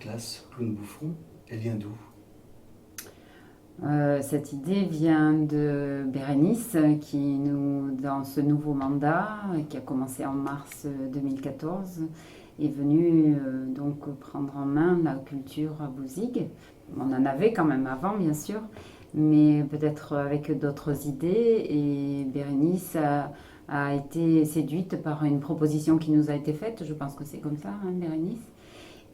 classe Clown Bouffon, elle vient d'où? Cette idée vient de Bérénice, dans ce nouveau mandat, qui a commencé en mars 2014, est venue donc prendre en main la culture à Bouzigues. On en avait quand même avant, bien sûr, mais peut-être avec d'autres idées. Et Bérénice a été séduite par une proposition qui nous a été faite. Je pense que c'est comme ça, hein, Bérénice.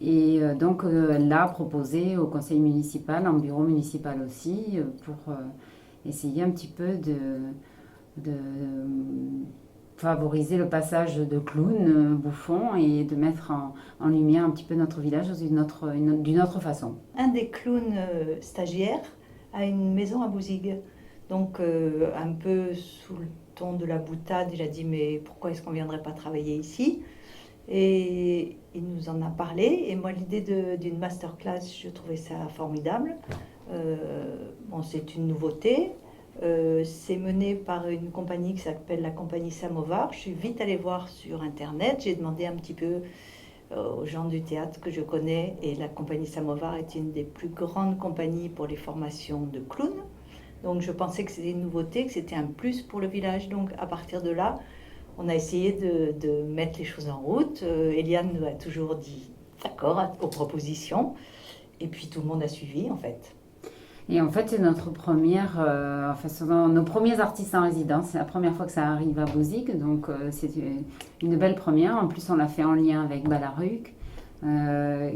Et donc, elle l'a proposé au conseil municipal, en bureau municipal aussi, pour essayer un petit peu de favoriser le passage de clowns bouffons et de mettre en lumière un petit peu notre village d'une autre façon. Un des clowns stagiaires a une maison à Bouzigues. Donc, un peu sous le ton de la boutade, il a dit mais pourquoi est-ce qu'on ne viendrait pas travailler ici? Et il nous en a parlé. Et moi, l'idée d'une masterclass, je trouvais ça formidable. Bon, c'est une nouveauté. C'est mené par une compagnie qui s'appelle la compagnie Samovar. Je suis vite allée voir sur Internet. J'ai demandé un petit peu aux gens du théâtre que je connais. Et la compagnie Samovar est une des plus grandes compagnies pour les formations de clowns. Donc je pensais que c'était une nouveauté, que c'était un plus pour le village. Donc à partir de là, on a essayé de mettre les choses en route. Eliane nous a toujours dit d'accord aux propositions. Et puis tout le monde a suivi en fait. Et en fait, c'est notre première, enfin, ce sont nos premiers artistes en résidence. C'est la première fois que ça arrive à Bouzigues, donc c'est une belle première. En plus, on l'a fait en lien avec Balaruc,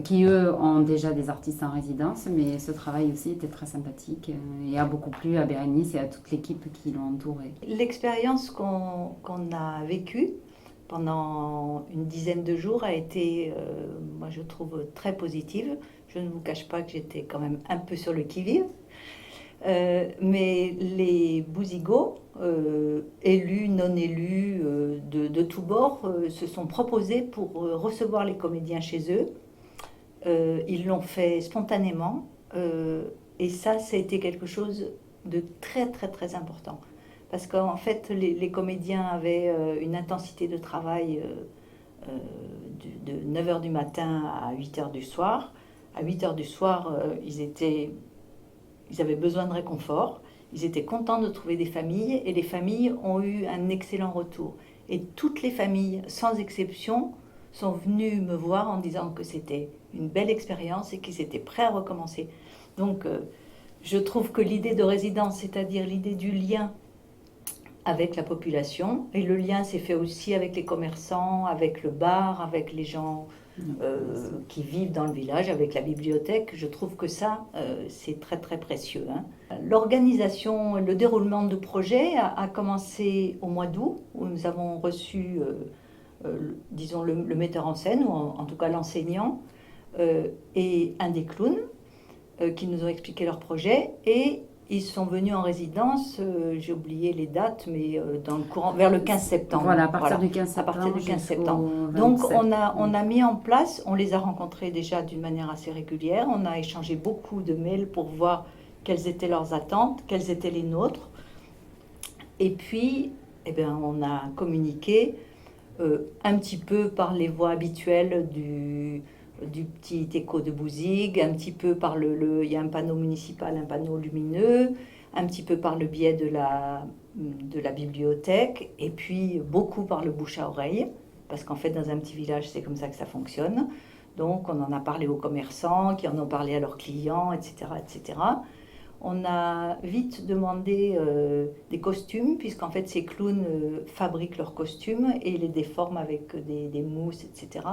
qui eux ont déjà des artistes en résidence, mais ce travail aussi était très sympathique et a beaucoup plu à Bérénice et à toute l'équipe qui l'ont entouré. L'expérience qu'on a vécue pendant une dizaine de jours a été, moi je trouve, très positive. Je ne vous cache pas que j'étais quand même un peu sur le qui-vive. Mais les Bouzigots, élus, non élus, de tous bords, se sont proposés pour recevoir les comédiens chez eux. Ils l'ont fait spontanément. Et ça a été quelque chose de très très très important. Parce qu'en fait, les comédiens avaient une intensité de travail de 9 heures du matin à 8 heures du soir. À 8 heures du soir, ils avaient besoin de réconfort. Ils étaient contents de trouver des familles et les familles ont eu un excellent retour. Et toutes les familles, sans exception, sont venues me voir en disant que c'était une belle expérience et qu'ils étaient prêts à recommencer. Donc, je trouve que l'idée de résidence, c'est-à-dire l'idée du lien avec la population, et le lien s'est fait aussi avec les commerçants, avec le bar, avec les gens qui vivent dans le village, avec la bibliothèque. Je trouve que ça, c'est très très précieux. Hein. L'organisation, le déroulement du projet a commencé au mois d'août, où nous avons reçu, disons, le metteur en scène, ou en tout cas l'enseignant, et un des clowns, qui nous ont expliqué leur projet, et ils sont venus en résidence, j'ai oublié les dates, mais dans le courant, vers le 15 septembre. Voilà, à partir du 15 À partir septembre. du 15 septembre. jusqu'au Donc 27. on a mis en place, on les a rencontrés déjà d'une manière assez régulière, on a échangé beaucoup de mails pour voir quelles étaient leurs attentes, quelles étaient les nôtres. Et puis, eh bien, on a communiqué un petit peu par les voies habituelles du petit écho de Bouzigues, un petit peu par il y a un panneau municipal, un panneau lumineux, un petit peu par le biais de la bibliothèque, et puis beaucoup par le bouche à oreille, parce qu'en fait dans un petit village c'est comme ça que ça fonctionne. Donc on en a parlé aux commerçants, qui en ont parlé à leurs clients, etc. etc. On a vite demandé des costumes, puisqu'en fait ces clowns fabriquent leurs costumes et les déforment avec des mousses, etc.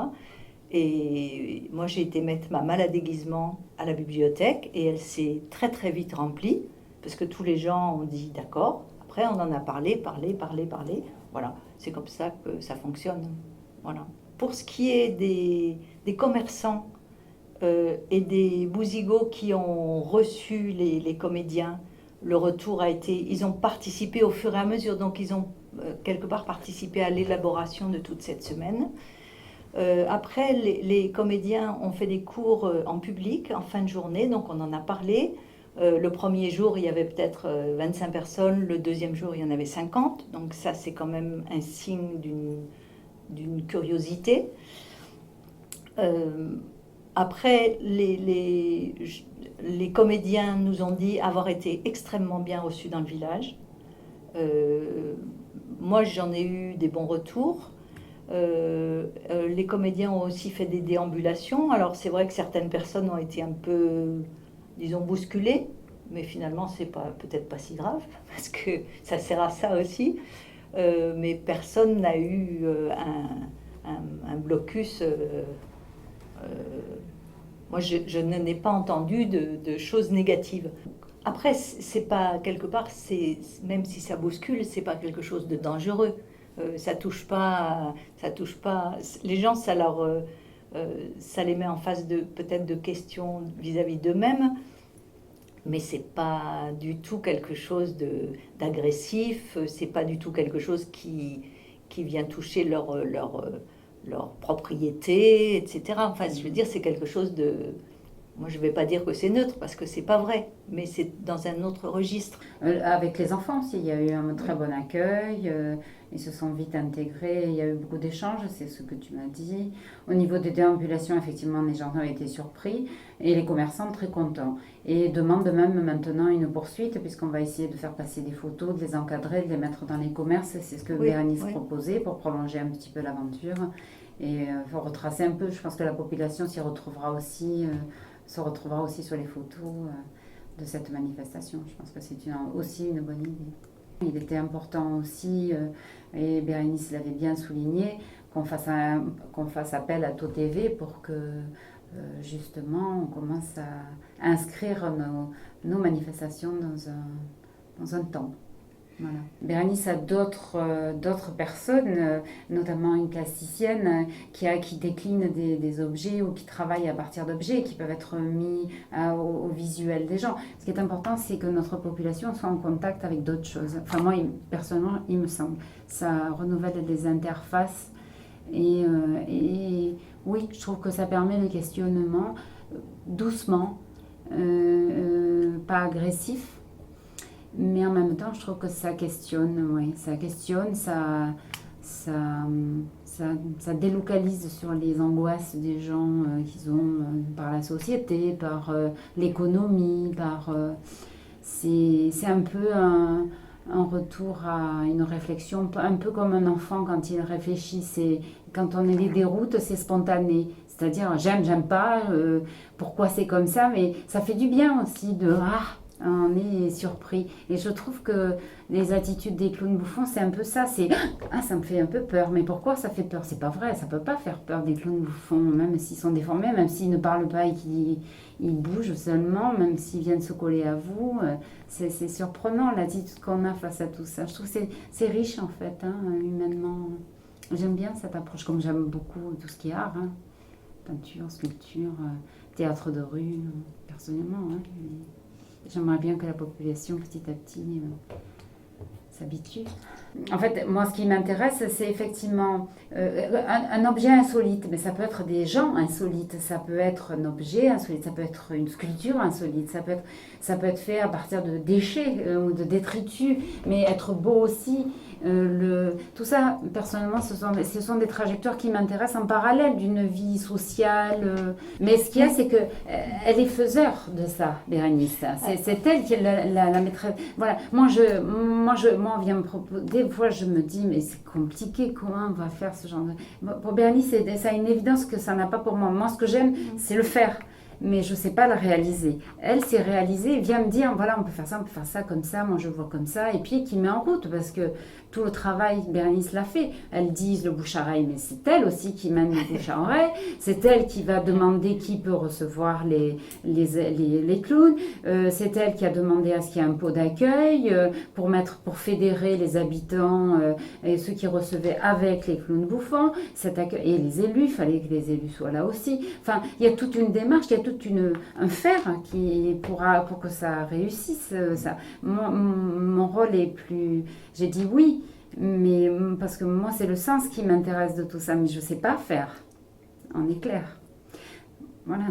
Et moi, j'ai été mettre ma malle à déguisement à la bibliothèque et elle s'est très très vite remplie parce que tous les gens ont dit d'accord. Après, on en a parlé. Voilà, c'est comme ça que ça fonctionne. Voilà. Pour ce qui est des commerçants et des Bouzigots qui ont reçu les comédiens, le retour a été... Ils ont participé au fur et à mesure, donc ils ont quelque part participé à l'élaboration de toute cette semaine. Après, les comédiens ont fait des cours en public en fin de journée, donc on en a parlé. Le premier jour, il y avait peut-être 25 personnes, le deuxième jour, il y en avait 50. Donc ça, c'est quand même un signe d'une curiosité. Après, les comédiens nous ont dit avoir été extrêmement bien reçus dans le village. Moi, j'en ai eu des bons retours. Les comédiens ont aussi fait des déambulations. Alors, c'est vrai que certaines personnes ont été un peu, disons, bousculées, mais finalement, c'est peut-être pas si grave, parce que ça sert à ça aussi. Mais personne n'a eu un blocus. Moi, je n'ai pas entendu de choses négatives. Après, c'est pas quelque part, même si ça bouscule, c'est pas quelque chose de dangereux. Ça touche pas. Les gens, ça les met en face de peut-être de questions vis-à-vis d'eux-mêmes, mais c'est pas du tout quelque chose d'agressif. C'est pas du tout quelque chose qui vient toucher leur propriété, etc. Enfin, je veux dire, c'est quelque chose de... Moi, je ne vais pas dire que c'est neutre, parce que c'est pas vrai, mais c'est dans un autre registre. Avec les enfants aussi, il y a eu un très bon accueil, ils se sont vite intégrés, il y a eu beaucoup d'échanges, c'est ce que tu m'as dit. Au niveau des déambulations, effectivement, les gens ont été surpris, et les commerçants très contents. Et demandent même maintenant une poursuite, puisqu'on va essayer de faire passer des photos, de les encadrer, de les mettre dans les commerces, c'est ce que Bérénice proposait pour prolonger un petit peu l'aventure. Et pour retracer un peu, je pense que la population s'y retrouvera aussi... se retrouvera aussi sur les photos de cette manifestation. Je pense que c'est aussi une bonne idée. Il était important aussi, et Bérénice l'avait bien souligné, qu'on fasse appel à TOTV pour que justement on commence à inscrire nos manifestations dans un temps. Voilà. Bérénice a d'autres personnes, notamment une plasticienne qui décline des objets ou qui travaille à partir d'objets qui peuvent être mis au visuel des gens. Ce qui est important, c'est que notre population soit en contact avec d'autres choses. Enfin, moi, personnellement, il me semble. Ça renouvelle des interfaces et oui, je trouve que ça permet le questionnement doucement, pas agressif. Mais en même temps, je trouve que ça questionne, ça délocalise sur les angoisses des gens qu'ils ont par la société, par l'économie, c'est un peu un retour à une réflexion, un peu comme un enfant quand il réfléchit. Quand on les déroute, c'est spontané. C'est-à-dire, j'aime pas, pourquoi c'est comme ça, mais ça fait du bien aussi on est surpris. Et je trouve que les attitudes des clowns bouffons, c'est un peu ça. Ça me fait un peu peur. Mais pourquoi ça fait peur? C'est pas vrai. Ça peut pas faire peur des clowns bouffons, même s'ils sont déformés, même s'ils ne parlent pas et qu'ils bougent seulement, même s'ils viennent se coller à vous. C'est surprenant l'attitude qu'on a face à tout ça. Je trouve que c'est riche en fait, humainement. J'aime bien cette approche, comme j'aime beaucoup tout ce qui est art. Peinture, sculpture, théâtre de rue, personnellement. J'aimerais bien que la population, petit à petit, s'habitue. En fait, moi, ce qui m'intéresse, c'est effectivement un objet insolite. Mais ça peut être des gens insolites, ça peut être un objet insolite, ça peut être une sculpture insolite, ça peut être fait à partir de déchets ou de détritus, mais être beau aussi. Tout ça, personnellement, ce sont des trajectoires qui m'intéressent en parallèle d'une vie sociale. Mais ce qu'il y a, c'est qu'elle est faiseur de ça, Bérénice. C'est elle qui est la maîtresse. Voilà. Moi, on vient me proposer. Des fois, je me dis, mais c'est compliqué, comment on va faire ce genre de... Pour Bérénice, ça a une évidence que ça n'a pas pour moi. Moi, ce que j'aime, c'est le faire. Mais je ne sais pas le réaliser. Elle s'est réalisée, vient me dire, voilà, on peut faire ça comme ça, moi je vois comme ça, et puis qui met en route, parce que tout le travail, Bérénice l'a fait. Elle dit le bouche-à-oreille, mais c'est elle aussi qui mène le bouche-à-oreille, c'est elle qui va demander qui peut recevoir les clowns, c'est elle qui a demandé à ce qu'il y ait un pot d'accueil pour fédérer les habitants et ceux qui recevaient avec les clowns bouffants, et les élus, il fallait que les élus soient là aussi. Enfin, il y a toute une démarche, il y a tout un faire pour que ça réussisse. Mon rôle est plus... J'ai dit oui, mais parce que moi, c'est le sens qui m'intéresse de tout ça, mais je ne sais pas faire. On est clair. Voilà.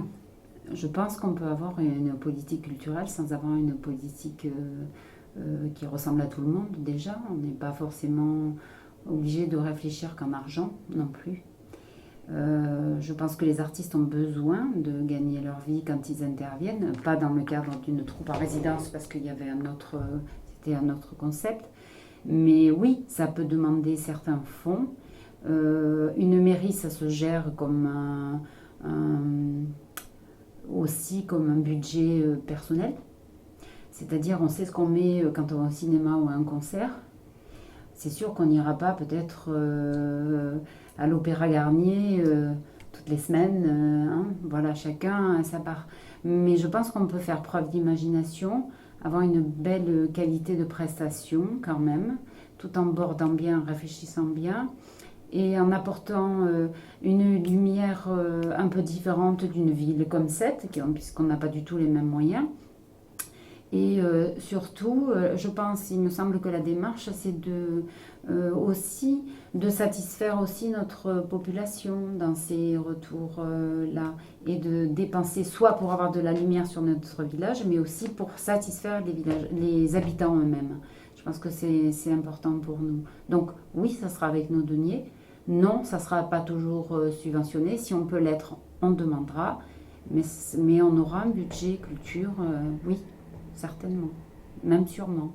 Je pense qu'on peut avoir une politique culturelle sans avoir une politique qui ressemble à tout le monde, déjà. On n'est pas forcément obligé de réfléchir qu'en argent non plus. Je pense que les artistes ont besoin de gagner leur vie quand ils interviennent, pas dans le cadre d'une troupe à résidence parce qu'il y avait c'était un autre concept. Mais oui, ça peut demander certains fonds. Une mairie, ça se gère comme aussi comme un budget personnel. C'est-à-dire, on sait ce qu'on met quand on va au cinéma ou à un concert. C'est sûr qu'on n'ira pas peut-être à l'Opéra Garnier toutes les semaines. Hein. Voilà, chacun a sa part. Mais je pense qu'on peut faire preuve d'imagination, avoir une belle qualité de prestation quand même, tout en bordant bien, en réfléchissant bien, et en apportant une lumière un peu différente d'une ville comme cette, puisqu'on n'a pas du tout les mêmes moyens. Et surtout, je pense, il me semble que la démarche, c'est aussi de satisfaire aussi notre population dans ces retours-là et de dépenser soit pour avoir de la lumière sur notre village, mais aussi pour satisfaire les habitants eux-mêmes. Je pense que c'est important pour nous. Donc oui, ça sera avec nos deniers. Non, ça ne sera pas toujours subventionné. Si on peut l'être, on demandera. Mais on aura un budget culture, oui. Certainement, même sûrement.